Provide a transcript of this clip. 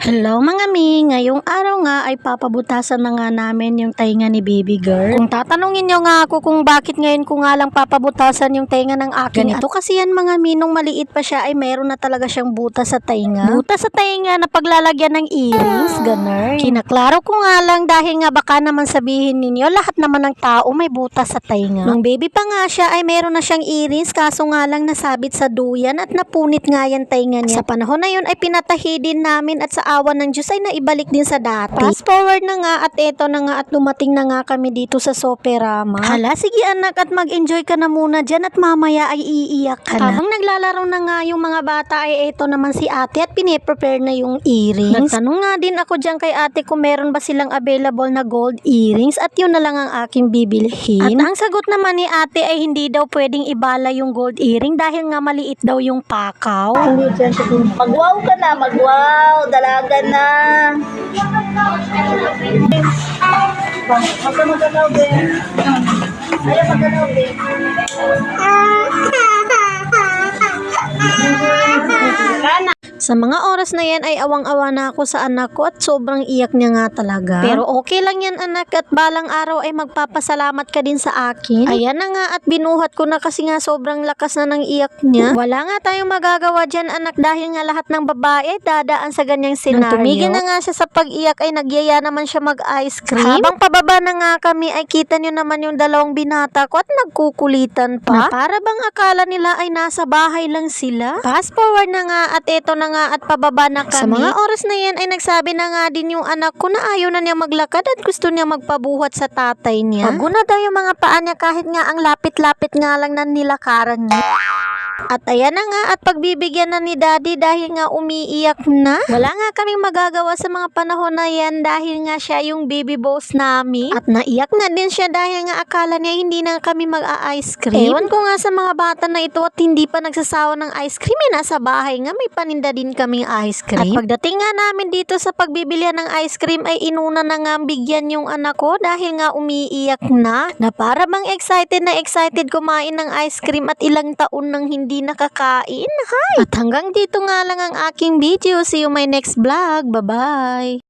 Hello mga mi, ngayong araw nga ay papabutasan na nga namin yung tainga ni baby girl. Kung tatanungin nyo nga ako kung bakit ngayon ko nga lang papabutasan yung tainga ng akin, ganito kasi yan mga mi, nung maliit pa siya ay mayroon na talaga siyang butas sa tainga. Butas sa tainga na paglalagyan ng earrings, ganun. Kinaklaro ko nga lang dahil nga baka naman sabihin ninyo, lahat naman ng tao may butas sa tainga. Nung baby pa nga siya ay mayroon na siyang earrings, kaso nga lang nasabit sa duyan at napunit nga yan tainga niya. Sa panahon na yun ay pinatahi din namin at sa awa ng Diyos ay naibalik din sa dati. Fast forward na nga at eto na nga at dumating na nga kami dito sa Soperama. Hala, sige anak at mag-enjoy ka na muna dyan at mamaya ay iiyak ka na. Habang naglalaro na nga yung mga bata ay eto naman si ate at piniprepare na yung earrings. Nagtanong nga din ako dyan kay ate kung meron ba silang available na gold earrings at yun na lang ang aking bibilhin. At ang sagot naman ni ate ay hindi daw pwedeng ibala yung gold earring dahil nga maliit daw yung pakaw. Magwaw ka na, magwaw, dalaga na. Magkano din. Ayaw magkano din. Sa mga oras na yan ay awang-awa na ako sa anak ko at sobrang iyak niya nga talaga. Pero okay lang yan anak at balang araw ay magpapasalamat ka din sa akin. Ayan na nga at binuhat ko na kasi nga sobrang lakas na ng iyak niya. Wala nga tayong magagawa dyan anak dahil nga lahat ng babae ay dadaan sa ganyang senaryo. Nang tumigil na nga siya sa pag-iyak ay nagyaya naman siya mag-ice cream. Habang pababa na nga kami ay kita nyo naman yung dalawang binata ko at nagkukulitan pa. Na para bang akala nila ay nasa bahay lang sila. Fast forward na nga at eto na nga at pababa na kami. Sa mga oras na yan ay nagsabi na nga din yung anak ko na ayaw na niya maglakad at gusto niya magpabuhat sa tatay niya. Pagod na daw yung mga paa niya kahit nga ang lapit-lapit nga lang na nilakaran niya. At ayan na nga at pagbibigyan na ni daddy dahil nga umiiyak na. Wala nga kaming magagawa sa mga panahon na yan dahil nga siya yung baby boss namin. At naiyak na din siya dahil nga akala niya hindi na kami mag-a-ice cream. Ewan ko nga sa mga bata na ito at hindi pa nagsasawa ng ice cream. Nasa bahay nga may paninda din kaming ice cream. At pagdating nga namin dito sa pagbibilihan ng ice cream ay inuna na nga bigyan yung anak ko dahil nga umiiyak na. Na para bang excited kumain ng ice cream at ilang taon nang hindi nakakain. Hi! At hanggang dito nga lang ang aking video. See you my next vlog. Bye-bye!